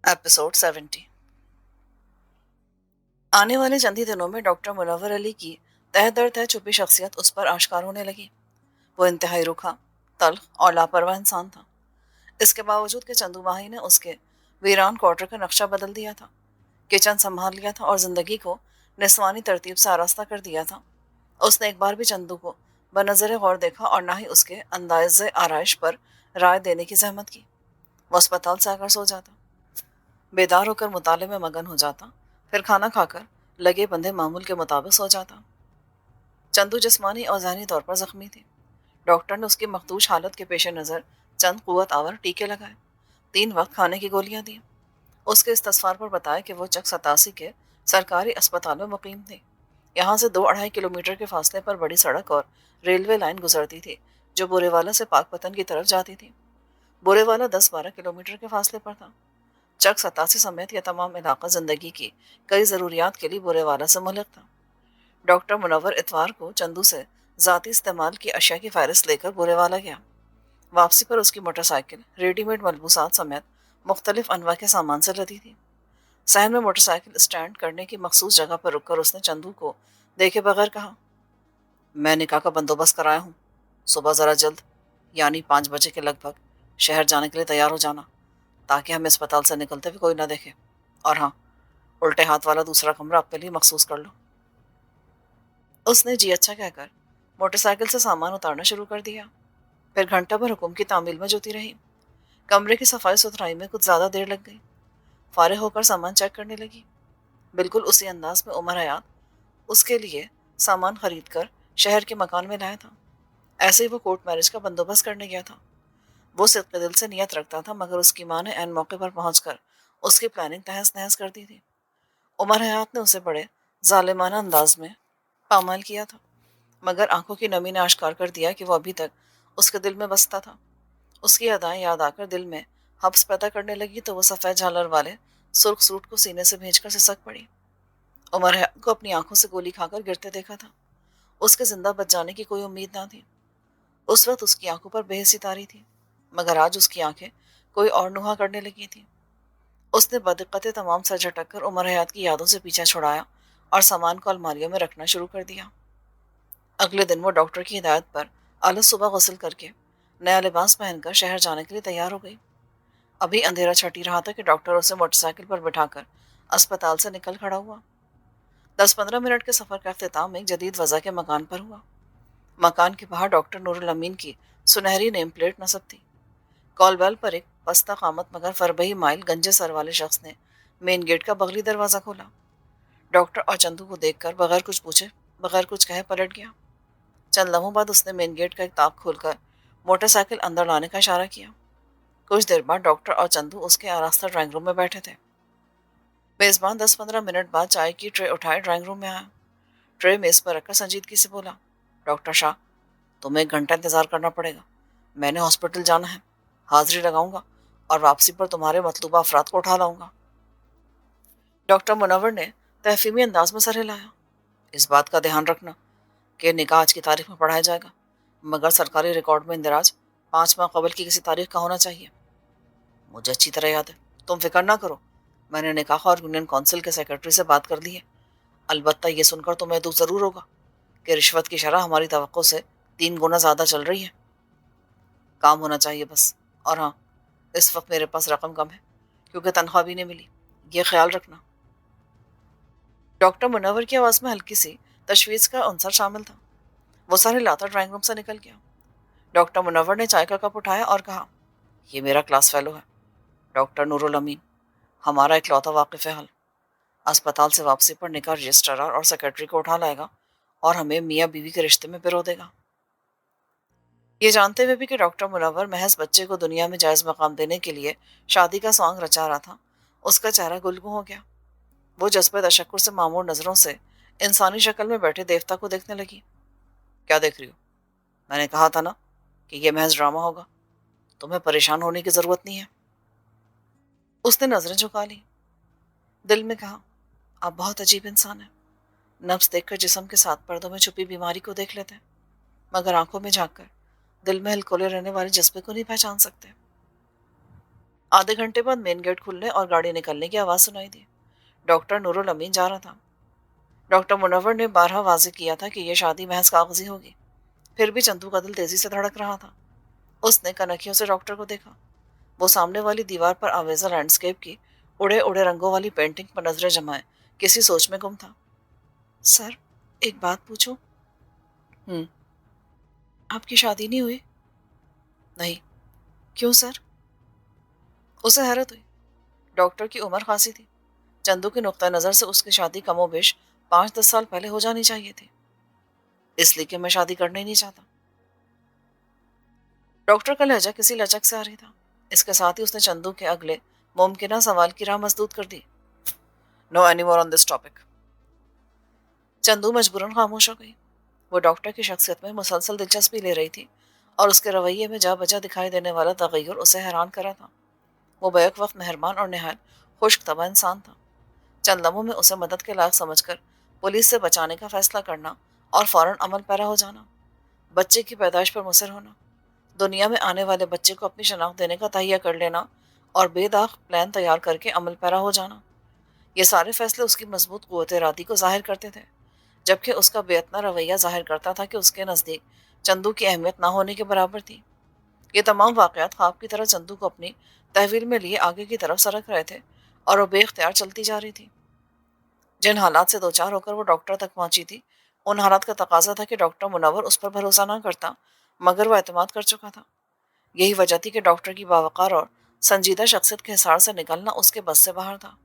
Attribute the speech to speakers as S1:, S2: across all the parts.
S1: Episode 70। आने वाले चंद ही दिनों में डॉक्टर मुनव्वर अली की तह दर तह छुपी शख्सियत उस पर आश्कार होने लगी। वो इंतहाई रुखा, तल्ख और लापरवाह इंसान था। इसके बावजूद कि चंदू माही ने उसके वीरान क्वार्टर का नक्शा बदल दिया था, किचन संभाल लिया था और जिंदगी को निस्वानी तरतीब से आरास्ता कर दिया था, उसने एक बार भी चंदू को बनजर गौर देखा और ना ही उसके अंदाज़े आरइश पर राय देने की जहमत की। वो अस्पताल से आकर सो जाता, बेदार होकर मुताले में मगन हो जाता, फिर खाना खाकर लगे बंधे मामूल के मुताबिक सो जाता। चंदू जिस्मानी और ज़हनी तौर पर जख्मी थी। डॉक्टर ने उसकी मखदूश हालत के पेश नज़र चंद कुव्वत आवर टीके लगाए, 3 वक्त खाने की गोलियां दी। उसके इस्तफसार पर बताया कि वो चक 87 के सरकारी अस्पताल में मुकीम थी। यहाँ से 2-2.5 किलोमीटर के फासले पर बड़ी सड़क और रेलवे लाइन गुजरती थी जो बोरेवाला से पाकपतन की तरफ जाती थी। बोरेवाला 10-12 किलोमीटर के फासले पर था। चक 87 समेत यह तमाम इलाका जिंदगी की कई ज़रूरियात के लिए बुरेवाला से मुल्क था। डॉक्टर मुनव्वर इतवार को चंदू से ज़ाती इस्तेमाल की अशिया की फहरिस्त लेकर बुरेवाला गया। वापसी पर उसकी मोटरसाइकिल रेडीमेड मलबूसात समेत मुख्तलिफ अनवा के सामान से लदी थी। सहन में मोटरसाइकिल स्टैंड करने की मखसूस जगह पर रुककर उसने चंदू को देखे बगैर कहा, मैं निकाह का बंदोबस्त कराया हूँ। सुबह ज़रा जल्द, यानी 5 बजे के लगभग शहर जाने के लिए तैयार हो जाना, ताकि हमें अस्पताल से निकलते हुए कोई ना देखे। और हाँ, उल्टे हाथ वाला दूसरा कमरा अपने लिए मखसूस कर लो। उसने जी अच्छा कहकर मोटरसाइकिल से सामान उतारना शुरू कर दिया। फिर घंटा भर हुक्म की तामील में जुटी रही। कमरे की सफाई सुथराई में कुछ ज्यादा देर लग गई। फारिग होकर सामान चेक करने लगी। बिल्कुल उसी अंदाज में उमर हयात उसके लिए सामान खरीद कर शहर के मकान में लाया था। ऐसे ही वो कोर्ट मैरिज का बंदोबस्त करने गया था। वो सिद्क़ दिल से नियत रखता था, मगर उसकी माँ ने ऐन मौके पर पहुंचकर उसकी प्लानिंग तहस नहस कर दी थी। उमर हयात ने उसे बड़े जालिमाना अंदाज में पामाल किया था, मगर आंखों की नमी ने आश्कार कर दिया कि वो अभी तक उसके दिल में बसता था। उसकी अदाएं याद आकर दिल में हब्स पैदा करने लगी तो वो सफ़ेद झालर वाले सुर्ख सूट को सीने से भेजकर सिसक पड़ी। उमर हयात को अपनी आंखों से गोली खाकर गिरते देखा था। उसके जिंदा बच जाने की कोई उम्मीद ना थी। उस वक्त उसकी आंखों पर बेहसी तारी थी, मगर आज उसकी आंखें कोई और नुहा करने लगी थी। उसने बदिक्कत तमाम सर झटक कर उमर हयात की यादों से पीछा छुड़ाया और सामान को अलमारियों में रखना शुरू कर दिया। अगले दिन वो डॉक्टर की हिदायत पर अलग सुबह गसल करके नया लिबास पहनकर शहर जाने के लिए तैयार हो गई। अभी अंधेरा छट ही रहा था कि डॉक्टर उसे मोटरसाइकिल पर बिठाकर अस्पताल से निकल खड़ा हुआ। 10-15 मिनट के सफर का अख्तिताम एक जदीद वजह के मकान पर हुआ। मकान के बाहर डॉक्टर नूरुल अमीन की सुनहरी नेम प्लेट नस्ब थी। कॉल बेल पर एक पस्ता कामत मगर फरबही माइल गंजे सर वाले शख्स ने मेन गेट का बगली दरवाजा खोला। डॉक्टर और चंदू को देखकर बगैर कुछ पूछे, बगैर कुछ कहे पलट गया। चंद लम्हों बाद उसने मेन गेट का एक ताक खोलकर मोटरसाइकिल अंदर लाने का इशारा किया। कुछ देर बाद डॉक्टर और चंदू उसके आरास्ता ड्राइंग रूम में बैठे थे। मेजबान 10-15 मिनट बाद चाय की ट्रे उठाए ड्राइंग रूम में आया। ट्रे मेज पर रखकर संजीदगी से बोला, डॉक्टर शाह, तुम्हें 1 घंटा इंतजार करना पड़ेगा। मैंने हॉस्पिटल जाना है, हाजिरी लगाऊंगा और वापसी पर तुम्हारे मतलूबा अफराद को उठा लाऊंगा। डॉक्टर मुनव्वर ने तहफीमी अंदाज में सर हिलाया। इस बात का ध्यान रखना कि निकाह आज की तारीख में पढ़ाया जाएगा, मगर सरकारी रिकॉर्ड में इंदिराज 5 माह कबल की किसी तारीख का होना चाहिए। मुझे अच्छी तरह याद है, तुम फिक्र ना करो। मैंने निकाह और यूनियन काउंसिल के सेक्रेटरी से बात कर ली है। अलबत्ता ये सुनकर तुम्हें दुख जरूर होगा कि रिश्वत की शरह हमारी तवक्को से 3 गुना ज्यादा चल रही है। काम होना चाहिए बस। और हाँ, इस वक्त मेरे पास रकम कम है क्योंकि तनख्वाह भी नहीं मिली, ये ख्याल रखना। डॉक्टर मुनव्वर की आवाज में हल्की सी तशवीश का अंसर शामिल था। वो सर हिलाता ड्राइंग रूम से निकल गया। डॉक्टर मुनव्वर ने चाय का कप उठाया और कहा, ये मेरा क्लास फेलो है, डॉक्टर नूरुल अमीन, हमारा इकलौता वाकिफ है हल। अस्पताल से वापसी पर निकाह रजिस्ट्रार और सेक्रेटरी को उठा लाएगा और हमें मियाँ बीवी के रिश्ते में पिरो देगा। ये जानते हुए भी कि डॉक्टर मुनव्वर महज बच्चे को दुनिया में जायज मकाम देने के लिए शादी का सॉन्ग रचा रहा था, उसका चेहरा गुलगू हो गया। वो जज्बे तशक्कुर से मामूर नजरों से इंसानी शक्ल में बैठे देवता को देखने लगी। क्या देख रही हो? मैंने कहा था ना कि यह महज ड्रामा होगा, तुम्हें परेशान होने की जरूरत नहीं है। उसने नजरें झुका ली। दिल में कहा, आप बहुत अजीब इंसान है। नफ्स देखकर जिस्म के साथ पर्दों में छुपी बीमारी को देख लेते हैं, मगर आंखों में झांक कर दिल में हिलकोले रहने वाले जज्बे को नहीं पहचान सकते। आधे घंटे बाद मेन गेट खुलने और गाड़ी निकलने की आवाज़ सुनाई दी। डॉक्टर नूरुल अमीन जा रहा था। डॉक्टर मुनव्वर ने बारहा वाज़ेह किया था कि यह शादी महज कागजी होगी। फिर भी चंदू का दिल तेजी से धड़क रहा था। उसने कनखियों से डॉक्टर को देखा। वो सामने वाली दीवार पर आवेजा लैंडस्केप की उड़े उड़े रंगों वाली पेंटिंग पर नजरें जमाए किसी सोच में गुम था। सर, एक बात पूछूं? हम्म। आपकी शादी नहीं हुई? नहीं। क्यों सर? उसे हैरत हुई। डॉक्टर की उम्र खासी थी। चंदू की नुक्ता नजर से उसकी शादी कमोबेश 5-10 साल पहले हो जानी चाहिए थी। इसलिए कि मैं शादी करना ही नहीं चाहता। डॉक्टर का लहजा किसी लचक से आ रही था। इसके साथ ही उसने चंदू के अगले मुमकिन सवाल की राह मसदूद कर दी। No any more on this topic. चंदू मजबूरन खामोश हो गई। वो डॉक्टर की शख्सियत में मुसलसल दिलचस्पी ले रही थी और उसके रवैये में जा बजा दिखाई देने वाला तगय्युर उसे हैरान करा था। वो बैक वक्त मेहरबान और नहायत खुश्क तबा इंसान था। चंद लम्हों में उसे मदद के लायक समझकर पुलिस से बचाने का फैसला करना और फौरन अमल पैरा हो जाना, बच्चे की पैदाइश पर मुसर होना, दुनिया में आने वाले बच्चे को अपनी शनाख्त देने का तहिया कर लेना और बेदाग प्लान तैयार करके अमल पैरा हो जाना, ये सारे फैसले उसकी मजबूत कुव्वत इरादी को जाहिर करते थे, जबकि उसका बेअतना रवैया जाहिर करता था कि उसके नज़दीक चंदू की अहमियत ना होने के बराबर थी। ये तमाम वाक़यात ख्वाब की तरह चंदू को अपनी तहवील में लिए आगे की तरफ सरक रहे थे और वो बेख्तियार चलती जा रही थी। जिन हालात से दो चार होकर वो डॉक्टर तक पहुंची थी, उन हालात का तकाजा था कि डॉक्टर मुनव्वर उस पर भरोसा ना करता, मगर वो एतमाद कर चुका था। यही वजह थी कि डॉक्टर की बावकार और संजीदा शख्सियत के हिसार से निकलना उसके बस से बाहर था।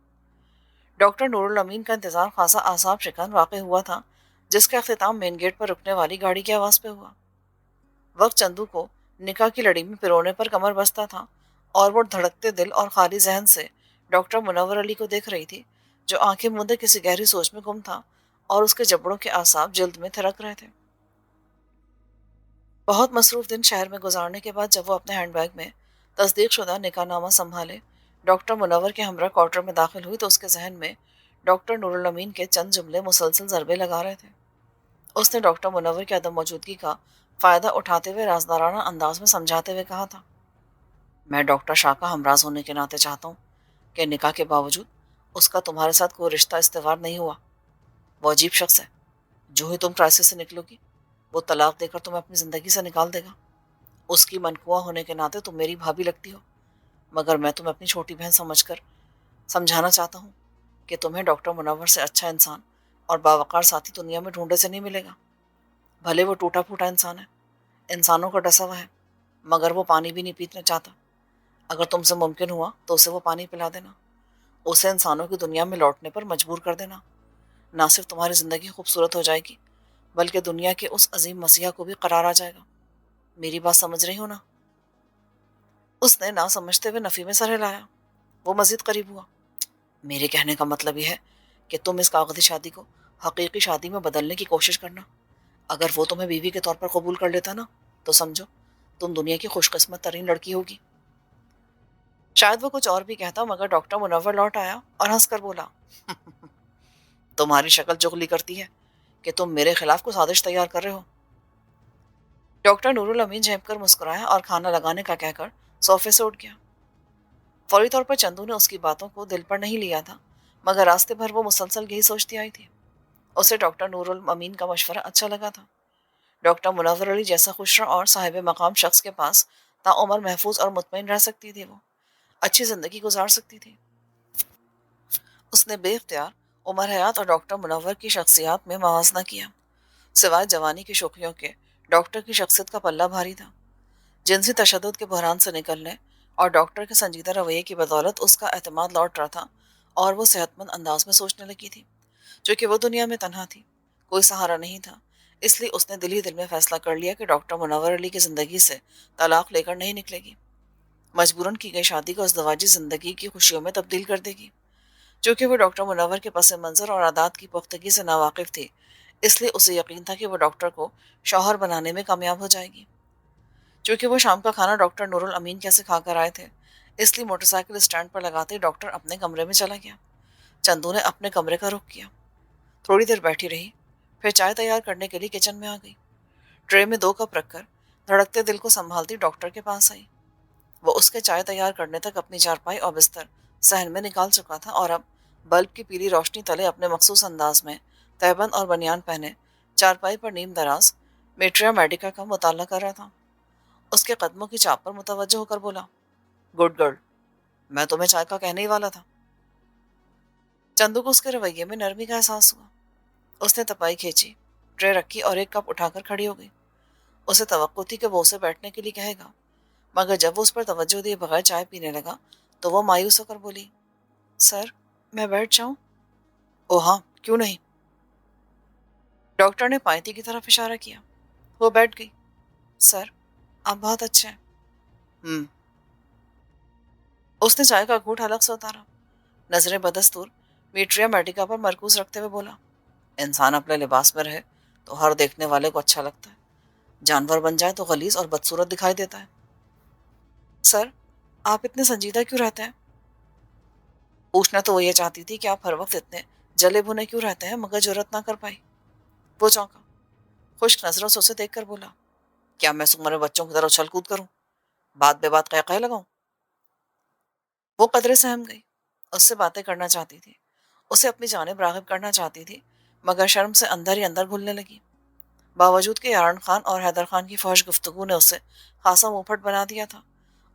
S1: डॉक्टर नूरुल अमीन का इंतजार खासा आसाब शिकन वाक़ हुआ था, जिसका अख्तिताम मेन गेट पर रुकने वाली गाड़ी की आवाज़ पे हुआ। वक्त चंदू को निकाह की लड़ी में पिरोने पर कमर बस्ता था और वो धड़कते दिल और खाली जहन से डॉक्टर मुनव्वर अली को देख रही थी, जो आंखें मूंदे किसी गहरी सोच में गुम था और उसके जबड़ों के आसाब जल्द में थिरक रहे थे। बहुत मसरूफ दिन शहर में गुजारने के बाद जब वो अपने हैंडबैग में तस्दीक शुदा निकाहनामा संभाले डॉक्टर मुनव्वर के हमरा क्वार्टर में दाखिल हुई, तो उसके जहन में डॉक्टर नूरुल अमीन के चंद जुमले मुसलसल ज़रबे लगा रहे थे। उसने डॉक्टर मुनव्वर की अदम मौजूदगी का फ़ायदा उठाते हुए राजदाराना अंदाज में समझाते हुए कहा था, मैं डॉक्टर शाह का हमराज होने के नाते चाहता हूँ कि निकाह के बावजूद उसका तुम्हारे साथ कोई रिश्ता इस्तेवार नहीं हुआ। वो अजीब शख्स है। जो ही तुम क्राइसिस से निकलोगी, वो तलाक देकर तुम्हें अपनी ज़िंदगी से निकाल देगा। उसकी मनकुआ होने के नाते तुम मेरी भाभी लगती हो, मगर मैं तुम्हें अपनी छोटी बहन समझकर समझाना चाहता हूँ कि तुम्हें डॉक्टर मुनव्वर से अच्छा इंसान और बावकार साथी दुनिया में ढूंढे से नहीं मिलेगा। भले वो टूटा फूटा इंसान है, इंसानों का डसा हुआ है, मगर वो पानी भी नहीं पीना चाहता। अगर तुमसे मुमकिन हुआ तो उसे वो पानी पिला देना, उसे इंसानों की दुनिया में लौटने पर मजबूर कर देना। ना सिर्फ तुम्हारी ज़िंदगी खूबसूरत हो जाएगी, बल्कि दुनिया के उस अजीम मसीहा को भी करार आ जाएगा। मेरी बात समझ रही हो ना? उसने ना समझते हुए नफ़ी में सर हिलाया। वो मजीद करीब हुआ। मेरे कहने का मतलब यह है कि तुम इस कागजी शादी को हकीकी शादी में बदलने की कोशिश करना। अगर वो तुम्हें बीवी के तौर पर कबूल कर लेता ना, तो समझो तुम दुनिया की खुशकिस्मत तरीन लड़की होगी। शायद वो कुछ और भी कहता, मगर डॉक्टर मुनव्वर लौट आया और हंसकर बोला, तुम्हारी शक्ल चुगली करती है कि तुम मेरे खिलाफ कुछ साजिश तैयार कर रहे हो। डॉक्टर नूरुल अमीन झेप कर मुस्कुराया और खाना लगाने का कहकर सोफे से उठ गया। फौरी तौर पर चंदू ने उसकी बातों को दिल पर नहीं लिया था, मगर रास्ते भर वो मुसलसल यही सोचती आई थी। उसे डॉक्टर नूरुल अमीन का मशवरा अच्छा लगा था। डॉक्टर मुनव्वर अली जैसा खुशरा और साहिब मकाम शख्स के पास ताउम्र महफूज और मुतमईन रह सकती थी। वो अच्छी जिंदगी गुजार सकती थी। उसने बेख्तियार उमर हयात और डॉक्टर मुनव्वर की शख्सियात में मवाजना किया। सिवाय जवानी की शोखियों के, डॉक्टर की शख्सियत का पल्ला भारी था। जिनसी तशद्दुद के बहरान से निकलने और डॉक्टर के संजीदा रवैये की बदौलत उसका एतमाद लौट रहा था और वो सेहतमंद अंदाज में सोचने लगी थी। क्योंकि वो दुनिया में तन्हा थी, कोई सहारा नहीं था, इसलिए उसने दिल ही दिल में फैसला कर लिया कि डॉक्टर मुनव्वर अली की ज़िंदगी से तलाक लेकर नहीं निकलेगी। मजबूरन की गई शादी को अज़दवाजी ज़िंदगी की खुशियों में तब्दील कर देगी। चूँकि वो डॉक्टर मुनव्वर के पस मंज़र और आदात की पुख्तगी से नावाकिफ़ थी, इसलिए उसे यकीन था कि वो डॉक्टर को शौहर बनाने में कामयाब हो जाएगी। चूँकि वो शाम का खाना डॉक्टर नूरुल अमीन कैसे खाकर आए थे, इसलिए मोटरसाइकिल स्टैंड पर लगाते ही डॉक्टर अपने कमरे में चला गया। चंदू ने अपने कमरे का रुख किया। थोड़ी देर बैठी रही, फिर चाय तैयार करने के लिए किचन में आ गई। ट्रे में 2 कप रखकर धड़कते दिल को संभालती डॉक्टर के पास आई। وہ اس کے چائے تیار کرنے تک اپنی چارپائی اور بستر صحن میں نکال چکا تھا اور اب بلب کی پیلی روشنی تلے اپنے مخصوص انداز میں تہبند اور بنیان پہنے چارپائی پر نیم دراز میٹریا میڈیکا کا مطالعہ کر رہا تھا۔ اس کے قدموں کی چاپ پر متوجہ ہو کر بولا، گڈ گرل، میں تمہیں چائے کا کہنے ہی والا تھا۔ چندو کو اس کے رویے میں نرمی کا احساس ہوا۔ اس نے تپائی کھینچی، ٹرے رکھی اور ایک کپ اٹھا کر کھڑی ہو گئی۔ اسے توقع تھی کہ وہ اسے بیٹھنے کے لیے کہے گا، مگر جب وہ اس پر توجہ دیے بغیر چائے پینے لگا تو وہ مایوس ہو کر بولی، سر، میں بیٹھ جاؤں؟ او ہاں، کیوں نہیں؟ ڈاکٹر نے پائتی کی طرف اشارہ کیا۔ وہ بیٹھ گئی۔ سر، آپ بہت اچھے ہیں۔ ہم۔ اس نے چائے کا گھونٹ حلق سے اتارا، نظریں بدستور میٹریا میڈیکا پر مرکوز رکھتے ہوئے بولا، انسان اپنے لباس میں رہے تو ہر دیکھنے والے کو اچھا لگتا ہے، جانور بن جائے تو غلیظ اور بدصورت دکھائی دیتا ہے۔ سر، آپ اتنے سنجیدہ کیوں رہتے ہیں؟ پوچھنا تو وہ یہ چاہتی تھی کہ آپ ہر وقت اتنے جلے بھنے کیوں رہتے ہیں، مگر جرت نہ کر پائی۔ وہ چونکا، خشک نظروں سے اسے دیکھ کر بولا، کیا میں سمر بچوں کی طرح اچھل کود کروں، بات بے بات قہقہے لگاؤں؟ وہ قدرے سہم گئی۔ اس سے باتیں کرنا چاہتی تھی، اسے اپنی جانب راغب کرنا چاہتی تھی، مگر شرم سے اندر ہی اندر گھلنے لگی۔ باوجود کہ یارن خان اور حیدر خان کی فحش گفتگو نے اسے خاصا منہ پھٹ بنا دیا تھا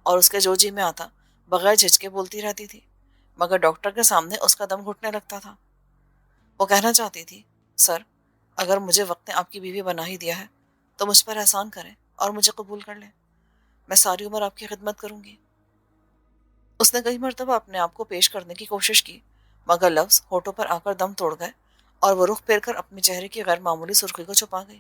S1: اور اس کے جو جی میں آتا بغیر جھجکے بولتی رہتی تھی، مگر ڈاکٹر کے سامنے اس کا دم گھٹنے لگتا تھا۔ وہ کہنا چاہتی تھی، سر، اگر مجھے وقت نے آپ کی بیوی بنا ہی دیا ہے تو مجھ پر احسان کریں اور مجھے قبول کر لیں، میں ساری عمر آپ کی خدمت کروں گی۔ اس نے کئی مرتبہ اپنے آپ کو پیش کرنے کی کوشش کی، مگر لفظ ہونٹوں پر آ کر دم توڑ گئے اور وہ رخ پھیر کر اپنے چہرے کی غیر معمولی سرخی کو چھپا گئی۔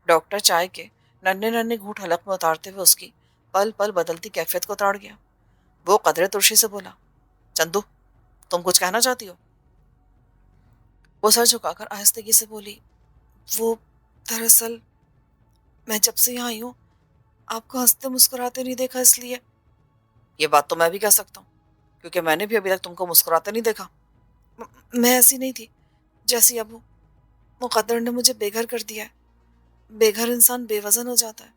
S1: ڈاکٹر چائے کے ننھے ننھے گھونٹ حلق میں اتارتے ہوئے اس کی پل پل بدلتی کیفیت کو تاڑ گیا۔ وہ قدرے ترشی سے بولا، چندو، تم کچھ کہنا چاہتی ہو؟ وہ سر جھکا کر آہستگی سے بولی، وہ دراصل میں جب سے یہاں آئی ہوں آپ کو ہنستے مسکراتے نہیں دیکھا، اس لیے۔ یہ بات تو میں بھی کہہ سکتا ہوں، کیونکہ میں نے بھی ابھی تک تم کو مسکراتے نہیں دیکھا۔ میں ایسی نہیں تھی جیسی اب ہوں، مقدر نے مجھے بے گھر کر دیا ہے۔ بے گھر انسان بے وزن ہو جاتا ہے۔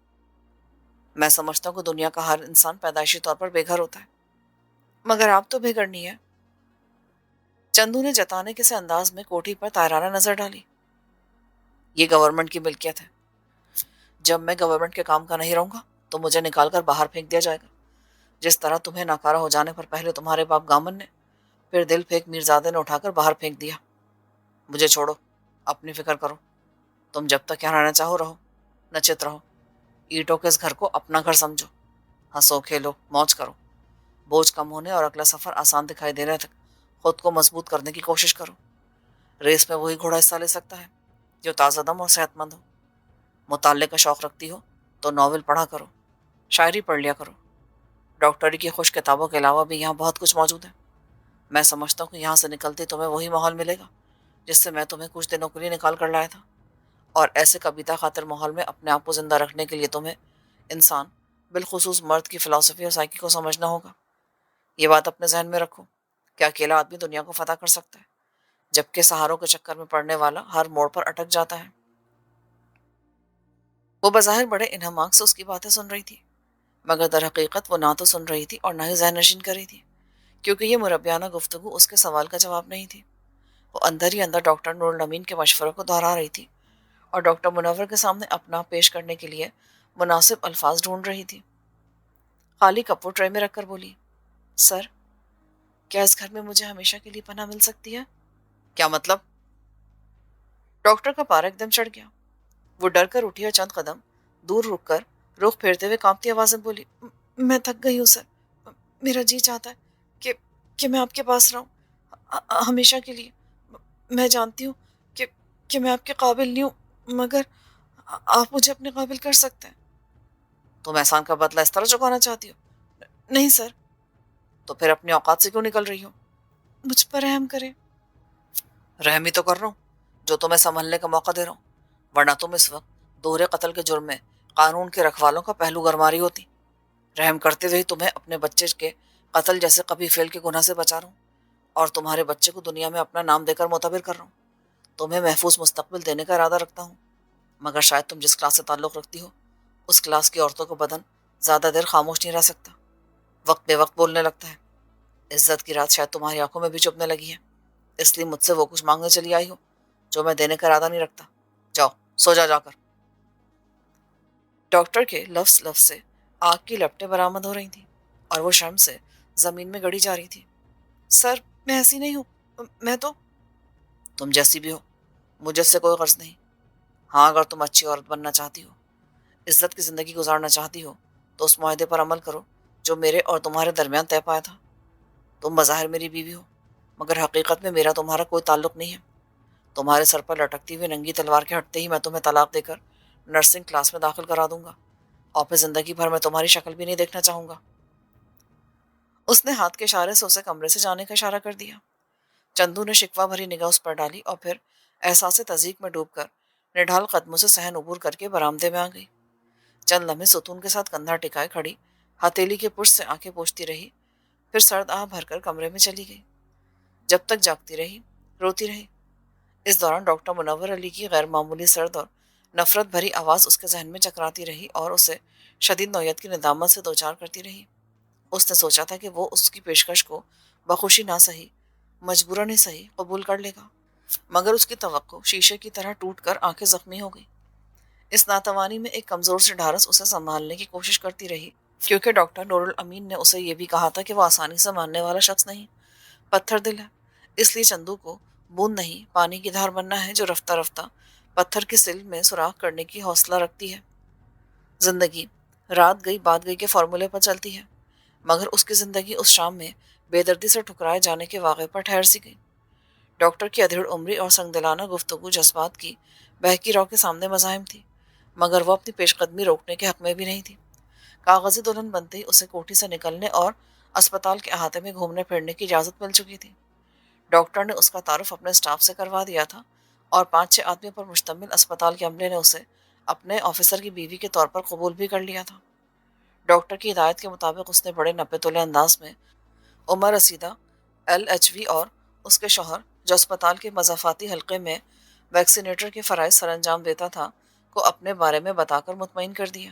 S1: میں سمجھتا ہوں کہ دنیا کا ہر انسان پیدائشی طور پر بے گھر ہوتا ہے، مگر آپ تو بے گھر نہیں ہے۔ چندو نے جتانے کے سے انداز میں کوٹھی پر تائرانہ نظر ڈالی۔ یہ گورنمنٹ کی ملکیت ہے، جب میں گورنمنٹ کے کام کا نہیں رہوں گا تو مجھے نکال کر باہر پھینک دیا جائے گا، جس طرح تمہیں ناکارہ ہو جانے پر پہلے تمہارے باپ گامن نے، پھر دل پھینک میرزادے نے اٹھا کر باہر پھینک دیا۔ مجھے چھوڑو، اپنی فکر کرو، تم جب تک یہاں رہنا چاہو رہو، نچت رہو، اینٹوں کے اس گھر کو اپنا گھر سمجھو، ہنسو کھیلو موج کرو، بوجھ کم ہونے اور اگلا سفر آسان دکھائی دینے تک خود کو مضبوط کرنے کی کوشش کرو۔ ریس میں وہی گھوڑا حصہ لے سکتا ہے جو تازہ دم اور صحت مند ہو۔ مطالعے کا شوق رکھتی ہو تو ناول پڑھا کرو، شاعری پڑھ لیا کرو، ڈاکٹری کی خوش کتابوں کے علاوہ بھی یہاں بہت کچھ موجود ہے۔ میں سمجھتا ہوں کہ یہاں سے نکلتے تمہیں وہی ماحول ملے گا جس سے میں تمہیں کچھ دنوں کے لیے نکال کر لایا تھا، اور ایسے کبیتا خاطر ماحول میں اپنے آپ کو زندہ رکھنے کے لیے تمہیں انسان، بالخصوص مرد کی فلسفی اور سائیکی کو سمجھنا ہوگا۔ یہ بات اپنے ذہن میں رکھو کہ اکیلا آدمی دنیا کو فتح کر سکتا ہے، جبکہ سہاروں کے چکر میں پڑنے والا ہر موڑ پر اٹک جاتا ہے۔ وہ بظاہر بڑے انہماک سے اس کی باتیں سن رہی تھی، مگر در حقیقت وہ نہ تو سن رہی تھی اور نہ ہی ذہن نشین کر رہی تھی، کیونکہ یہ مربیانہ گفتگو اس کے سوال کا جواب نہیں تھی۔ وہ اندر ہی اندر ڈاکٹر نور الامین کے مشوروں کو دہرا رہی تھی اور ڈاکٹر منور کے سامنے اپنا پیش کرنے کے لیے مناسب الفاظ ڈھونڈ رہی تھی۔ خالی کپ وہ ٹرے میں رکھ کر بولی، سر، کیا اس گھر میں مجھے ہمیشہ کے لیے پناہ مل سکتی ہے؟ کیا مطلب؟ ڈاکٹر کا پارا ایک دم چڑھ گیا۔ وہ ڈر کر اٹھی اور چند قدم دور رک کر رخ پھیرتے ہوئے کانپتی آواز میں بولی، میں تھک گئی ہوں سر، میرا جی چاہتا ہے کہ میں آپ کے پاس رہوں ہمیشہ کے لیے۔ میں جانتی ہوں کہ میں آپ کے قابل نہیں ہوں، مگر آپ مجھے اپنے قابل کر سکتے ہیں۔ تم احسان کا بدلہ اس طرح چکانا چاہتی ہو؟ نہیں سر۔ تو پھر اپنی اوقات سے کیوں نکل رہی ہو؟ مجھ پر رحم کریں۔ رحم ہی تو کر رہا ہوں جو تمہیں سنبھلنے کا موقع دے رہا ہوں، ورنہ تم اس وقت دوہرے قتل کے جرم میں قانون کے رکھوالوں کا پہلو گرماری ہوتی۔ رحم کرتے ہوئے تمہیں اپنے بچے کے قتل جیسے قبیح فعل کے گناہ سے بچا رہا ہوں، اور تمہارے بچے کو دنیا میں اپنا نام دے کر معتبر کر رہا ہوں۔ تمہیں محفوظ مستقبل دینے کا ارادہ رکھتا ہوں، مگر شاید تم جس کلاس سے تعلق رکھتی ہو اس کلاس کی عورتوں کو بدن زیادہ دیر خاموش نہیں رہ سکتا۔ وقت بے وقت بولنے لگتا ہے۔ عزت کی رات شاید تمہاری آنکھوں میں بھی چبھنے لگی ہے، اس لیے مجھ سے وہ کچھ مانگنے چلی آئی ہو جو میں دینے کا ارادہ نہیں رکھتا۔ جاؤ سو جا کر۔ ڈاکٹر کے لفظ لفظ سے آگ کی لپٹیں برآمد ہو رہی تھیں اور وہ شرم سے زمین میں گڑی جا رہی تھی۔ سر میں ایسی نہیں ہوں، میں تو… تم جیسی بھی ہو، مجھے اس سے کوئی غرض نہیں۔ ہاں اگر تم اچھی عورت بننا چاہتی ہو، عزت کی زندگی گزارنا چاہتی ہو، تو اس معاہدے پر عمل کرو جو میرے اور تمہارے درمیان طے پایا تھا۔ تم بظاہر میری بیوی ہو، مگر حقیقت میں میرا تمہارا کوئی تعلق نہیں ہے۔ تمہارے سر پر لٹکتی ہوئی ننگی تلوار کے ہٹتے ہی میں تمہیں طلاق دے کر نرسنگ کلاس میں داخل کرا دوں گا اور پھر زندگی بھر میں تمہاری شکل بھی نہیں دیکھنا چاہوں گا۔ اس نے ہاتھ کے اشارے سے اسے کمرے سے جانے کا اشارہ کر دیا۔ چندو نے شکوہ بھری نگاہ اس پر ڈالی اور پھر احساس تضیق میں ڈوب کر نڈھال قدموں سے صحن عبور کر کے برآمدے میں آ گئی۔ چند لمحے ستون کے ساتھ کندھا ٹکائے کھڑی ہتھیلی کے پشت سے آنکھیں پوچھتی رہی، پھر سرد آہ بھر کر کمرے میں چلی گئی۔ جب تک جاگتی رہی، روتی رہی۔ اس دوران ڈاکٹر منور علی کی غیر معمولی سرد اور نفرت بھری آواز اس کے ذہن میں چکراتی رہی اور اسے شدید نوعیت کی ندامت سے دوچار کرتی رہی۔ اس نے سوچا تھا کہ وہ اس کی پیشکش کو بخوشی نہ سہی، مجبوراً ہی سہی قبول کر لے گا، مگر اس کی توقع شیشے کی طرح ٹوٹ کر آنکھیں زخمی ہو گئی۔ اس ناتوانی میں ایک کمزور سی ڈھارس اسے سنبھالنے کی کوشش کرتی رہی، کیونکہ ڈاکٹر نور الامین نے اسے یہ بھی کہا تھا کہ وہ آسانی سے ماننے والا شخص نہیں، پتھر دل ہے۔ اس لیے چندو کو بوند نہیں پانی کی دھار بننا ہے جو رفتہ رفتہ پتھر کی سل میں سوراخ کرنے کی حوصلہ رکھتی ہے۔ زندگی رات گئی بات گئی کے فارمولے پر چلتی ہے، مگر اس کی زندگی اس شام میں بے دردی سے ٹھکرائے جانے کے واقعے پر ٹھہر سی گئی۔ ڈاکٹر کی ادھیڑ عمری اور سنگ دلانہ گفتگو جذبات کی بہکی رو کے سامنے مزاحم تھی، مگر وہ اپنی پیش قدمی روکنے کے حق میں بھی نہیں تھی۔ کاغذی دلہن بنتے ہی اسے کوٹھی سے نکلنے اور اسپتال کے احاطے میں گھومنے پھرنے کی اجازت مل چکی تھی۔ ڈاکٹر نے اس کا تعارف اپنے اسٹاف سے کروا دیا تھا اور 5-6 آدمیوں پر مشتمل اسپتال کے عملے نے اسے اپنے آفیسر کی بیوی کے طور پر قبول بھی کر لیا تھا۔ ڈاکٹر کی ہدایت کے مطابق اس نے بڑے نپے تلے انداز میں عمر رسیدہ LHV اور اس کے شوہر، جو اسپتال کے مضافاتی حلقے میں ویکسینیٹر کے فرائض سر انجام دیتا تھا، کو اپنے بارے میں بتا کر مطمئن کر دیا۔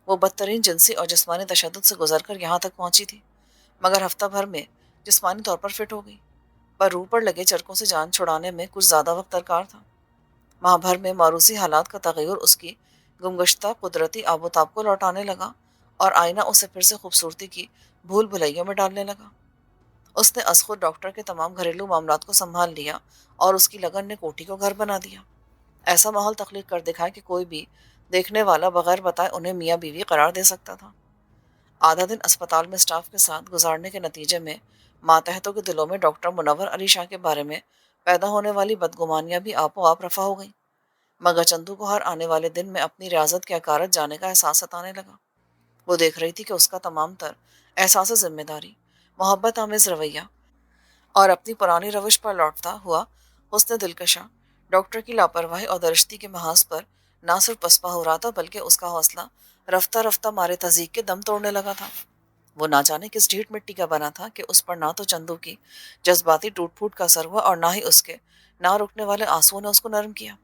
S1: وہ بدترین جنسی اور جسمانی تشدد سے گزر کر یہاں تک پہنچی تھی، مگر ہفتہ بھر میں جسمانی طور پر فٹ ہو گئی، پر روح پر لگے چرکوں سے جان چھڑانے میں کچھ زیادہ وقت درکار تھا۔ ماہ بھر میں معروضی حالات کا تغیر اس کی گمگشتہ قدرتی آب و تاب کو لوٹانے لگا اور آئینہ اسے پھر سے خوبصورتی کی بھول بھلائیوں میں ڈالنے لگا۔ اس نے از خود ڈاکٹر کے تمام گھریلو معاملات کو سنبھال لیا اور اس کی لگن نے کوٹھی کو گھر بنا دیا۔ ایسا ماحول تخلیق کر دکھایا کہ کوئی بھی دیکھنے والا بغیر بتائے انہیں میاں بیوی قرار دے سکتا تھا۔ آدھا دن اسپتال میں اسٹاف کے ساتھ گزارنے کے نتیجے میں ماتحتوں کے دلوں میں ڈاکٹر منور علی شاہ کے بارے میں پیدا ہونے والی بدگمانیاں بھی آپ و آپ رفع ہو گئیں، مگر چندو کو ہر آنے والے دن میں اپنی ریاضت کے عکارت جانے کا احساس ستانے لگا۔ وہ دیکھ رہی تھی کہ اس کا تمام تر احساس ذمہ داری، محبت آمیز رویہ اور اپنی پرانی روش پر لوٹتا ہوا حسن دلکشاں ڈاکٹر کی لاپرواہی اور درشتی کے محاذ پر نہ صرف پسپا ہو رہا تھا، بلکہ اس کا حوصلہ رفتہ رفتہ مارے تضیق کے دم توڑنے لگا تھا۔ وہ نہ جانے کس ڈھیٹ مٹی کا بنا تھا کہ اس پر نہ تو چندو کی جذباتی ٹوٹ پھوٹ کا اثر ہوا اور نہ ہی اس کے نہ رکنے والے آنسوؤں نے اس کو نرم کیا۔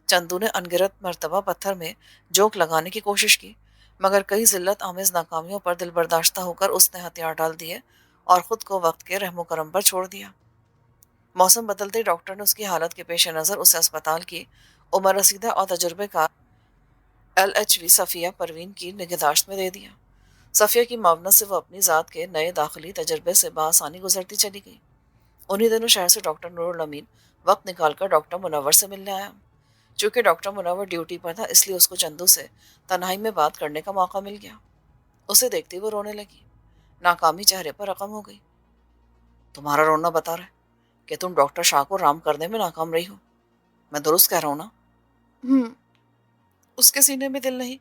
S1: چندو نے انگرت مرتبہ پتھر میں جوک لگانے کی کوشش کی، مگر کئی ذلت آمیز ناکامیوں پر دل برداشتہ ہو کر اس نے ہتھیار ڈال دیے اور خود کو وقت کے رحم و کرم پر چھوڑ دیا۔ موسم بدلتے ڈاکٹر نے اس کی حالت کے پیش نظر اسے اسپتال کی عمر رسیدہ اور تجربے کار LHV صفیہ پروین کی نگہداشت میں دے دیا۔ صفیہ کی معاونت سے وہ اپنی ذات کے نئے داخلی تجربے سے بآسانی گزرتی چلی گئی۔ انہی دنوں شہر سے ڈاکٹر نور الامین وقت نکال کر ڈاکٹر منور سے ملنے آیا۔ چونکہ ڈاکٹر منور ڈیوٹی پر تھا، اس لیے اس کو چندو سے تنہائی میں بات کرنے کا موقع مل گیا۔ اسے دیکھتے وہ رونے لگی، ناکامی چہرے پر رقم ہو گئی۔ تمہارا رونا بتا رہا ہے کہ تم ڈاکٹر شاہ کو رام کرنے میں ناکام رہی ہو، میں درست کہہ رہا ہوں نا؟ اس کے سینے میں دل نہیں،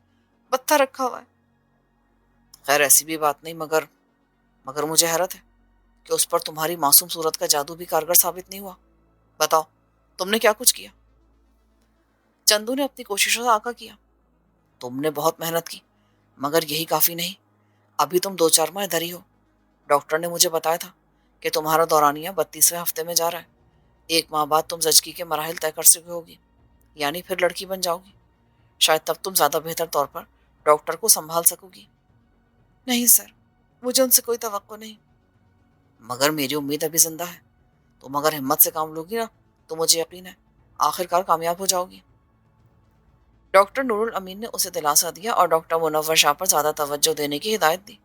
S1: پتھر رکھا ہوا ہے۔ خیر ایسی بھی بات نہیں، مگر مجھے حیرت ہے کہ اس پر تمہاری معصوم صورت کا جادو بھی کارگر ثابت نہیں ہوا۔ بتاؤ تم نے کیا کچھ کیا؟ چندو نے اپنی کوششوں سے آگاہ کیا۔ تم نے بہت محنت کی، مگر یہی کافی نہیں۔ ابھی تم 2-4 ماہ ادھر ہی ہو۔ ڈاکٹر نے مجھے بتایا تھا کہ تمہارا دورانیہ 32ویں ہفتے میں جا رہا ہے۔ 1 ماہ بعد تم زچگی کے مراحل طے کر چکی ہوگی، یعنی پھر لڑکی بن جاؤ گی۔ شاید تب تم زیادہ بہتر طور پر ڈاکٹر کو سنبھال سکو گی۔ نہیں سر، मुझे उनसे कोई तवक्को नहीं। मगर मेरी उम्मीद अभी जिंदा है। तुम अगर हिम्मत से काम लोगी ना, तो मुझे यकीन है आखिरकार कामयाब हो जाओगी। डॉक्टर नूरुल अमीन ने उसे दिलासा दिया और डॉक्टर मुनव्वर शाह पर ज्यादा तवज्जो देने की हिदायत दी।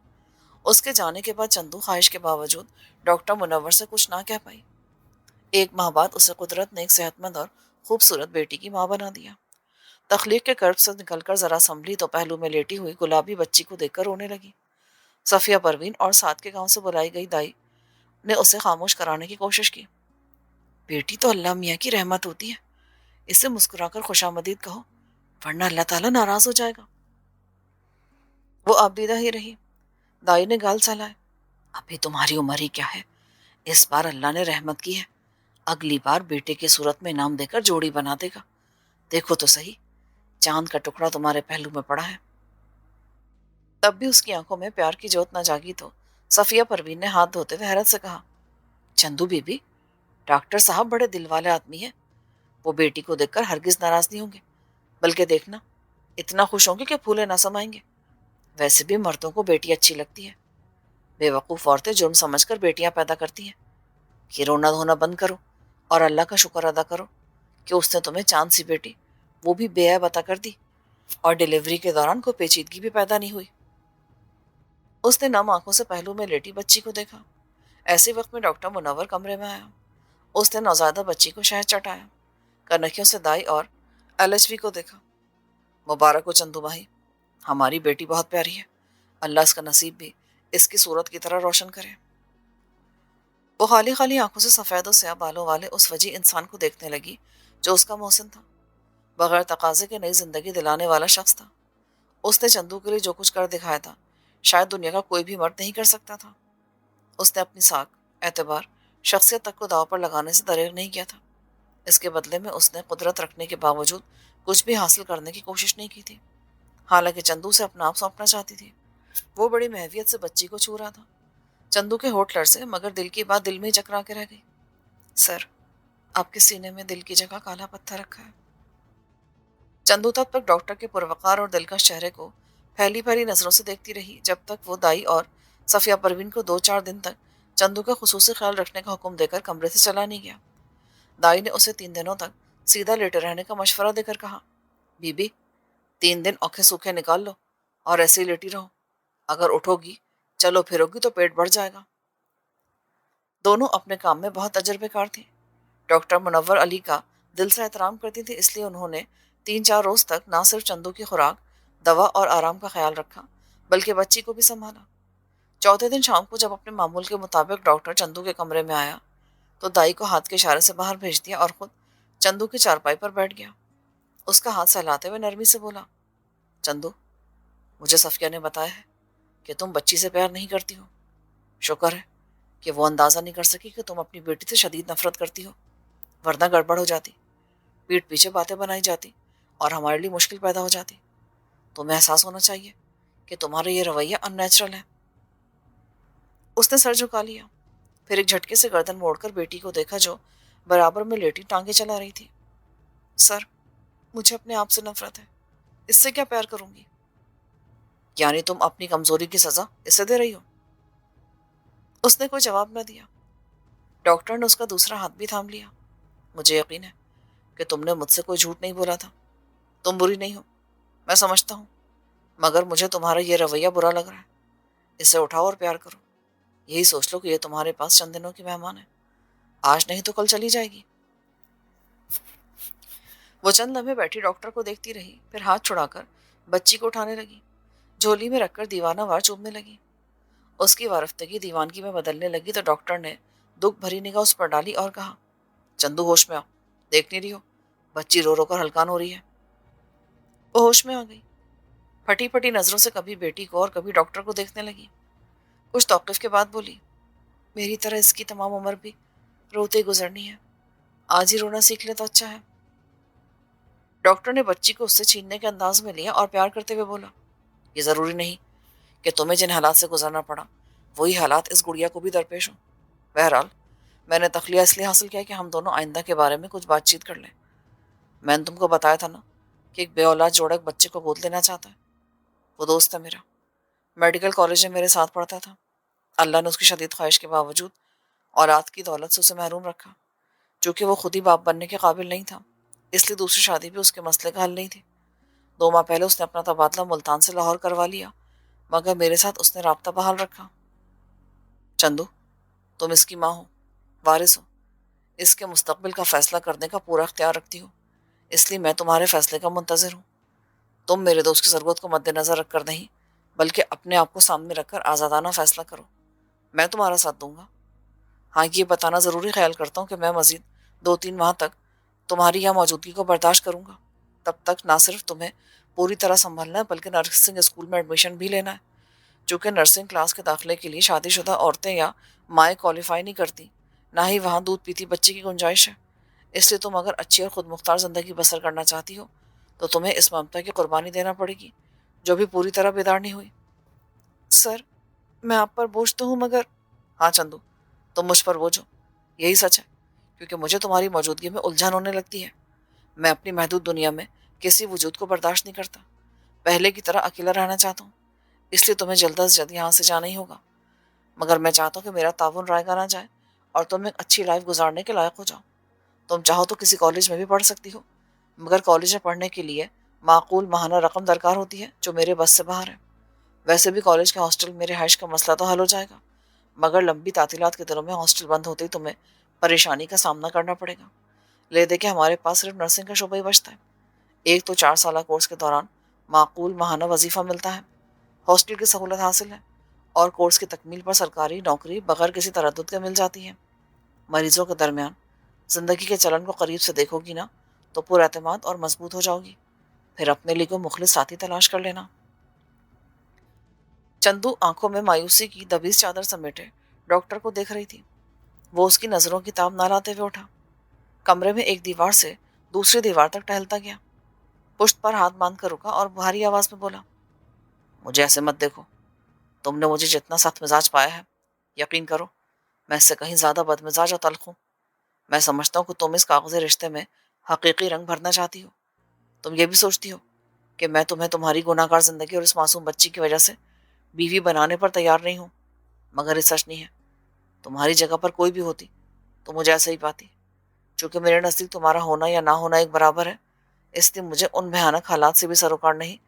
S1: उसके जाने के बाद चंदू ख्वाहिश के बावजूद डॉक्टर मुनव्वर से कुछ ना कह पाई। एक माह बाद उसे कुदरत ने एक सेहतमंद और खूबसूरत बेटी की माँ बना दिया। तखलीक के कर्ब से निकलकर जरा संभली तो पहलू में लेटी हुई गुलाबी बच्ची को देखकर रोने लगी। सफिया परवीन और साथ के गांव से बुलाई गई दाई ने उसे खामोश कराने की कोशिश की। बेटी तो अल्लाह मियाँ की रहमत होती है, इसे मुस्कुराकर खुशामदीद कहो, वरना अल्लाह ताला नाराज हो जाएगा। वो आबदीदा ही रही। दाई ने गाल सहलाए। अभी तुम्हारी उम्र ही क्या है, इस बार अल्लाह ने रहमत की है, अगली बार बेटे की सूरत में इनाम देकर जोड़ी बना देगा। देखो तो सही, चांद का टुकड़ा तुम्हारे पहलू में पड़ा है। तब भी उसकी आंखों में प्यार की जोत न जागी तो सफिया परवीन ने हाथ धोते हुए हैरत से कहा, चंदू बीबी, डॉक्टर साहब बड़े दिल वाले आदमी है, वो बेटी को देखकर हरगिज नाराज नहीं होंगे, बल्कि देखना इतना खुश होंगे कि फूले ना समाएंगे। वैसे भी मर्दों को बेटी अच्छी लगती है। बेवकूफ औरतें जुर्म समझकर बेटियां पैदा करती हैं। कि रोना धोना बंद करो और अल्लाह का शुक्र अदा करो कि उसने तुम्हें चांद सी बेटी, वो भी बेऐब अता कर दी, और डिलीवरी के दौरान कोई पेचीदगी भी पैदा नहीं हुई। उसने नम आंखों से पहलू में लेटी बच्ची को देखा। ऐसे वक्त में डॉक्टर मुनव्वर कमरे में आया। उसने नौजादा बच्ची को शहद चटाया, कनखियों से दाई और एलएचवी को देखा। मुबारक हो चंदू भाई, हमारी बेटी बहुत प्यारी है, अल्लाह इसका नसीब भी इसकी सूरत की तरह रोशन करे। वो खाली खाली आंखों से सफेद और स्याह बालों वाले उस वजी इंसान को देखने लगी जो उसका मोहसिन था, बगैर तकाजे के नई जिंदगी दिलाने वाला शख्स था। उसने चंदू के लिए जो कुछ कर दिखाया था, शायद दुनिया का कोई भी मर्द नहीं कर सकता था। उसने अपनी साख, एतबार, शख्सियत तक को दाव पर लगाने से दरेर नहीं किया था। इसके बदले में उसने कुदरत रखने के बावजूद कुछ भी हासिल करने की कोशिश नहीं की थी। हालांकि चंदू से अपना आप सौंपना चाहती थी। वो बड़ी महवियत से बच्ची को छू रहा था। चंदू के होठ लड़से, मगर दिल की बात दिल में ही चकरा के रह गई। सर, आपके सीने में दिल की जगह काला पत्थर रखा है। चंदू तब तक डॉक्टर के पुरवकार और दिलकश चेहरे को फैली फैली नजरों से देखती रही, जब तक वो दाई और सफिया परवीन को 2-4 दिन तक चंदू का खुसूसी ख्याल रखने का हुक्म देकर कमरे से चला नहीं गया। दाई ने उसे 3 दिनों तक सीधा लेटे रहने का मशवरा देकर कहा, बीबी, 3 दिन औखे सूखे निकाल लो और ऐसे ही लेटी रहो। अगर उठोगी, चलो फिरोगी तो पेट बढ़ जाएगा। दोनों अपने काम में बहुत तजर्बेकार थे। डॉक्टर मुनव्वर अली का दिल से एहतराम करती थी, इसलिए उन्होंने 3-4 रोज तक ना सिर्फ चंदू की खुराक, दवा और आराम का ख्याल रखा, बल्कि बच्ची को भी संभाला। चौथे दिन शाम को जब अपने मामूल के मुताबिक डॉक्टर चंदू के कमरे में आया, तो दाई को हाथ के इशारे से बाहर भेज दिया और खुद चंदू की चारपाई पर बैठ गया। उसका हाथ सहलाते हुए नरमी से बोला, चंदू, मुझे सफिया ने बताया है कि तुम बच्ची से प्यार नहीं करती हो। शुक्र है कि वो अंदाजा नहीं कर सकी कि तुम अपनी बेटी से शदीद नफरत करती हो, वरना गड़बड़ हो जाती, पीठ पीछे बातें बनाई जाती और हमारे लिए मुश्किल पैदा हो जाती। तुम्हें एहसास होना चाहिए कि तुम्हारा ये रवैया अननेचुरल है। उसने सर झुका लिया, फिर एक झटके से गर्दन मोड़कर बेटी को देखा जो बराबर में लेटी टांगे चला रही थी। सर, मुझे अपने आप से नफरत है, इससे क्या प्यार करूंगी? यानी तुम अपनी कमजोरी की सजा इसे दे रही हो? उसने कोई जवाब न दिया। डॉक्टर ने उसका दूसरा हाथ भी थाम लिया। मुझे यकीन है कि तुमने मुझसे कोई झूठ नहीं बोला था। तुम बुरी नहीं हो, मैं समझता हूँ, मगर मुझे तुम्हारा ये रवैया बुरा लग रहा है। इसे उठाओ और प्यार करो। यही सोच लो कि ये तुम्हारे पास चंद दिनों की मेहमान है, आज नहीं तो कल चली जाएगी। वो चंद लम्हे बैठी डॉक्टर को देखती रही, फिर हाथ छुड़ाकर बच्ची को उठाने लगी, झोली में रखकर दीवाना वार चूमने लगी। उसकी वारफ्तगी दीवानगी में बदलने लगी तो डॉक्टर ने दुख भरी निगाह उस पर डाली और कहा, चंदू, होश में आओ, देख नहीं रही हो बच्ची रो रो कर हलकान हो रही है। वो होश में आ गई, फटी फटी नजरों से कभी बेटी को और कभी डॉक्टर को देखने लगी। कुछ तौकीफ के बाद बोली, मेरी तरह इसकी तमाम उम्र भी रोते गुजरनी है, आज ही रोना सीख ले तो अच्छा है। डॉक्टर ने बच्ची को उससे छीनने के अंदाज में लिया और प्यार करते हुए बोला, ये जरूरी नहीं कि तुम्हें जिन हालात से गुजरना पड़ा वही हालात इस गुड़िया को भी दरपेश हो। बहरहाल, मैंने तखलिया इसलिए हासिल किया कि हम दोनों आइंदा के बारे में कुछ बातचीत कर लें। मैंने तुमको बताया था ना कि एक बेऔलाद जोड़ा एक बच्चे को गोद लेना चाहता है। वो दोस्त है मेरा, मेडिकल कॉलेज में मेरे साथ पढ़ता था। اللہ نے उसकी शदीद ख्वाहिश के बावजूद औलाद की दौलत से उसे महरूम रखा, चूँकि वो खुद ही बाप बनने के काबिल नहीं था, इसलिए दूसरी शादी भी उसके मसले का हल नहीं थी। 2 माह पहले उसने अपना तबादला मुल्तान से लाहौर करवा लिया, मगर मेरे साथ उसने राब्ता बहाल रखा। चंदू, तुम इसकी माँ हो, वारिस हो, इसके मुस्तकबिल का फैसला करने का पूरा इख्तियार रखती हो, इसलिए मैं तुम्हारे फैसले का मुंतज़िर हूँ। तुम मेरे दोस्त की ज़रूरत को मद्देनज़र रखकर नहीं, बल्कि अपने आप को सामने रखकर आज़ादाना फैसला करो। मैं तुम्हारा साथ दूंगा। हाँ, ये बताना ज़रूरी ख्याल करता हूँ कि मैं मज़ीद 2-3 माह तक तुम्हारी यहाँ मौजूदगी को बर्दाश्त करूँगा। तब तक ना सिर्फ तुम्हें पूरी तरह संभलना है, बल्कि नर्सिंग स्कूल में एडमिशन भी लेना है। चूँकि नर्सिंग क्लास के दाखिले के लिए शादीशुदा औरतें या माएँ क्वालिफाई नहीं करती, ना ही वहाँ दूध पीती बच्ची की गुंजाइश है। इसलिए तुम अगर अच्छी और खुद मुख्तार ज़िंदगी बसर करना चाहती हो, तो तुम्हें इस ममता की कुर्बानी देना पड़ेगी, जो भी पूरी तरह बेदार नहीं हुई। सर, मैं आप पर बोझ तो हूँ, मगर हाँ चंदू, तुम मुझ पर बोझ हो, यही सच है, क्योंकि मुझे तुम्हारी मौजूदगी में उलझन होने लगती है। मैं अपनी महदूद दुनिया में किसी वजूद को बर्दाश्त नहीं करता, पहले की तरह अकेला रहना चाहता हूँ, इसलिए तुम्हें जल्द अज जल्द यहाँ से जाना ही होगा। मगर मैं चाहता हूँ कि मेरा ताउन रायगा ना जाए और तुम एक अच्छी लाइफ गुजारने के लायक हो जाओ। तुम चाहो तो किसी कॉलेज में भी पढ़ सकती हो, मगर कॉलेज में पढ़ने के लिए माकूल माहाना रकम दरकार होती है, जो मेरे बस से बाहर है। वैसे भी कॉलेज के हॉस्टल में मेरे हैश का मसला तो हल हो जाएगा, मगर लंबी तातीलात के दिनों में हॉस्टल बंद होते ही तुम्हें परेशानी का सामना करना पड़ेगा। ले दे के हमारे पास सिर्फ नर्सिंग का शोबा ही बचता है। एक तो 4 साल कोर्स के दौरान माकूल माहाना वजीफा मिलता है, हॉस्टल की सहूलत हासिल है, और कोर्स की तकमील पर सरकारी नौकरी बगैर किसी तरद्दुद के मिल जाती है। मरीजों के दरमियान जिंदगी के चलन को करीब से देखोगी ना, तो पुरएतमाद और मजबूत हो जाओगी। फिर अपने लिए कोई मुखलिस साथी तलाश कर लेना। चंदू आंखों में मायूसी की दबीज चादर समेटे डॉक्टर को देख रही थी। वो उसकी नजरों की ताब ना लाते हुए उठा, कमरे में एक दीवार से दूसरी दीवार तक टहलता गया, पुश्त पर हाथ बांध कर रुका और भारी आवाज में बोला, मुझे ऐसे मत देखो। तुमने मुझे जितना सख्त मिजाज पाया है, यकीन करो मैं इससे कहीं ज्यादा बदमिजाज और तल्ख हूँ। मैं समझता हूँ कि तुम इस कागजी रिश्ते में हकीकी रंग भरना चाहती हो। तुम ये भी सोचती हो कि मैं तुम्हें तुम्हारी गुनाहगार जिंदगी और इस मासूम बच्ची की वजह से बीवी बनाने पर तैयार नहीं हूँ, मगर ये सच नहीं है। तुम्हारी जगह पर कोई भी होती तो मुझे ऐसे ही पाती। चूंकि मेरे नज़दीक तुम्हारा होना या ना होना एक बराबर है, इसलिए मुझे उन भयानक हालात से भी सरोकार नहीं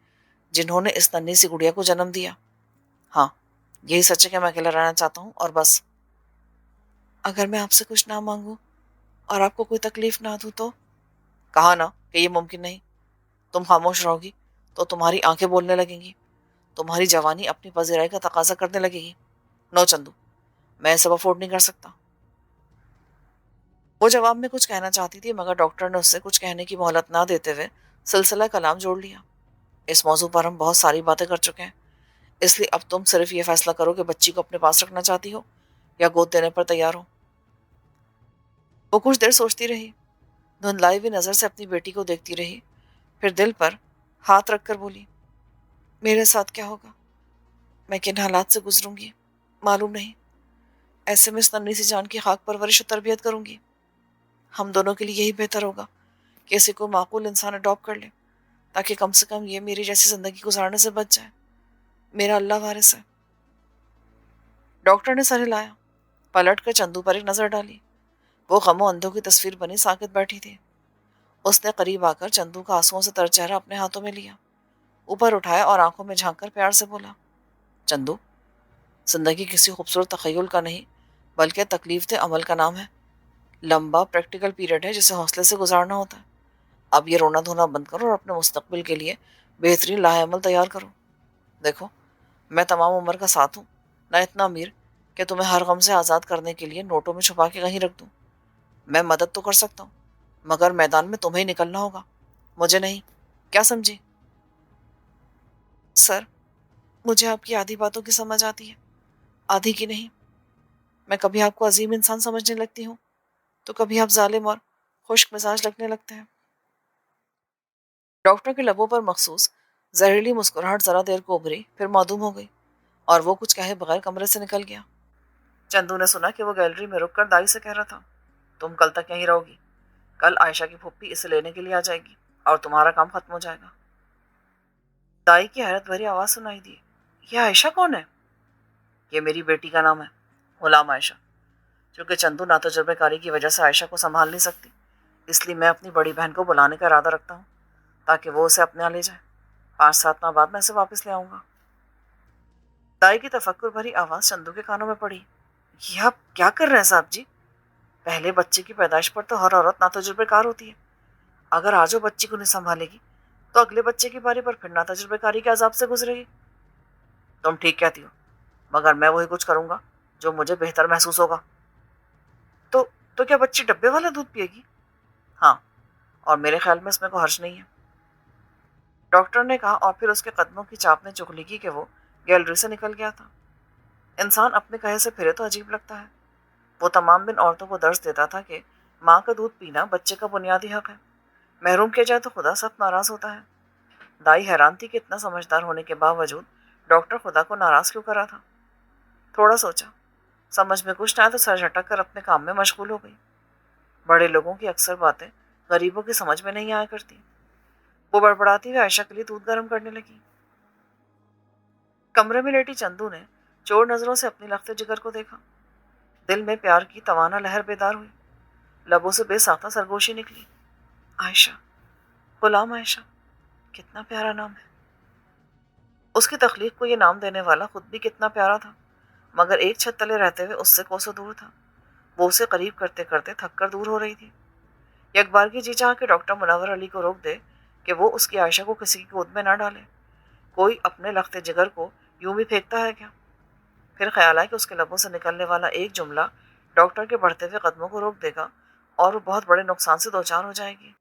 S1: जिन्होंने इस नन्ही सी गुड़िया को जन्म दिया। हाँ, यही सच है कि मैं अकेला रहना चाहता हूँ, और बस। अगर मैं आपसे कुछ ना मांगू और आपको कोई तकलीफ ना दूँ तो? कहा ना कि ये मुमकिन नहीं। तुम खामोश रहोगी तो तुम्हारी आंखें बोलने लगेंगी, तुम्हारी जवानी अपनी पजीराई का तकाजा करने लगेगी। नो चंदू, मैं सब अफोर्ड नहीं कर सकता। वो जवाब में कुछ कहना चाहती थी, मगर डॉक्टर ने उससे कुछ कहने की मोहलत ना देते हुए सिलसिला कलाम जोड़ लिया। इस मौजू पर हम बहुत सारी बातें कर चुके हैं, इसलिए अब तुम सिर्फ ये फैसला करो कि बच्ची को अपने पास रखना चाहती हो या गोद देने पर तैयार हो। वो कुछ देर सोचती रही, धुंधलाई हुई नजर से अपनी बेटी को देखती रही, फिर दिल पर हाथ रखकर बोली, मेरे साथ क्या होगा, मैं किन हालात से गुजरूंगी, मालूम नहीं। ऐसे में इस नन्ही सी जान की खाक परवरिश और तरबियत करूंगी। हम दोनों के लिए यही बेहतर होगा कि किसी को माकूल इंसान अडॉप्ट कर ले, ताकि कम से कम ये मेरी जैसी जिंदगी गुजारने से बच जाए। मेरा अल्लाह वारिस है। डॉक्टर ने सर हिलाया, पलट कर चंदू पर एक नजर डाली। वो गमो अंधों की तस्वीर बनी साकित बैठी थी। उसने करीब आकर चंदू का आंसुओं से तर चेहरा अपने हाथों में लिया, ऊपर उठाया और आंखों में झांक कर प्यार से बोला, चंदू, जिंदगी किसी खूबसूरत तखय्युल का नहीं, बल्कि तकलीफ दे अमल का नाम है। लंबा प्रैक्टिकल पीरियड है, जिसे हौसले से गुजारना होता है। अब ये रोना धोना बंद करो और अपने मुस्तकबिल के लिए बेहतरीन लाहेअमल तैयार करो। देखो, मैं तमाम उम्र का साथ हूँ, ना इतना अमीर कि तुम्हें हर गम से आज़ाद करने के लिए नोटों में छुपा के कहीं रख दूँ। मैं मदद तो कर सकता हूँ, मगर मैदान में तुम्हें ही निकलना होगा, मुझे नहीं। क्या समझी? सर, मुझे आपकी आधी बातों की समझ आती है, आधी की नहीं। मैं कभी आपको अजीम इंसान समझने लगती हूँ, तो कभी आप जालिम और खुश्क मिजाज लगने लगते हैं। डॉक्टर के लबों पर मखसूस जहरीली मुस्कुराहट जरा देर को उभरी, फिर मौदूम हो गई, और वो कुछ कहे बगैर कमरे से निकल गया। चंदू ने सुना कि वो गैलरी में रुककर दाई से कह रहा था, तुम कल तक यहीं रहोगी, कल आयशा की फुप्पी इसे लेने के लिए आ जाएगी और तुम्हारा काम खत्म हो जाएगा। दाई की हैरत भरी आवाज सुनाई दी, यह आयशा कौन है? یہ میری بیٹی کا نام ہے، غلام عائشہ۔ چونکہ چندو ناتجربے کاری کی وجہ سے عائشہ کو سنبھال نہیں سکتی، اس لیے میں اپنی بڑی بہن کو بلانے کا ارادہ رکھتا ہوں تاکہ وہ اسے اپنے یہاں لے جائے۔ 5-7 ماہ بعد میں اسے واپس لے آؤں گا۔ دائی کی تفکر بھری آواز چندو کے کانوں میں پڑی۔ یہ آپ کیا کر رہے ہیں صاحب جی؟ پہلے بچے کی پیدائش پر تو ہر عورت ناتجربے کار ہوتی ہے۔ اگر آج وہ بچی کو نہیں سنبھالے گی تو اگلے بچے کی باری پر پھر ناتجربے کاری کے عذاب سے گزرے گی۔ تم ٹھیک کہتی ہو، مگر میں وہی کچھ کروں گا جو مجھے بہتر محسوس ہوگا۔ تو تو کیا بچی ڈبے والا دودھ پیے گی؟ ہاں، اور میرے خیال میں اس میں کوئی حرج نہیں ہے، ڈاکٹر نے کہا، اور پھر اس کے قدموں کی چاپ نے چغلی کی کہ وہ گیلری سے نکل گیا تھا۔ انسان اپنے کہے سے پھرے تو عجیب لگتا ہے۔ وہ تمام دن عورتوں کو درس دیتا تھا کہ ماں کا دودھ پینا بچے کا بنیادی حق ہے، محروم کیا جائے تو خدا سخت ناراض ہوتا ہے۔ دائی حیران تھی کہ اتنا سمجھدار ہونے کے باوجود ڈاکٹر خدا کو ناراض کیوں کرا تھا۔ تھوڑا سوچا، سمجھ میں کچھ نہ آیا تو سر جھٹک کر اپنے کام میں مشغول ہو گئی۔ بڑے لوگوں کی اکثر باتیں غریبوں کی سمجھ میں نہیں آیا کرتی۔ وہ بڑبڑاتی ہوئی عائشہ کے لیے دودھ گرم کرنے لگی۔ کمرے میں لیٹی چندو نے چور نظروں سے اپنی لخت جگر کو دیکھا۔ دل میں پیار کی توانا لہر بیدار ہوئی، لبوں سے بے ساختہ سرگوشی نکلی۔ عائشہ، غلام عائشہ، کتنا پیارا نام ہے۔ اس کی تخلیق کو یہ نام دینے والا خود بھی کتنا پیارا تھا، مگر ایک چھت تلے رہتے ہوئے اس سے کوسوں دور تھا۔ وہ اسے قریب کرتے کرتے تھک کر دور ہو رہی تھی۔ یک بار کی جی چاہا کہ ڈاکٹر منور علی کو روک دے کہ وہ اس کی عائشہ کو کسی کی گود میں نہ ڈالے۔ کوئی اپنے لخت جگر کو یوں بھی پھینکتا ہے کیا؟ پھر خیال آیا کہ اس کے لبوں سے نکلنے والا ایک جملہ ڈاکٹر کے بڑھتے ہوئے قدموں کو روک دے گا اور وہ بہت بڑے نقصان سے دوچار ہو جائے گی۔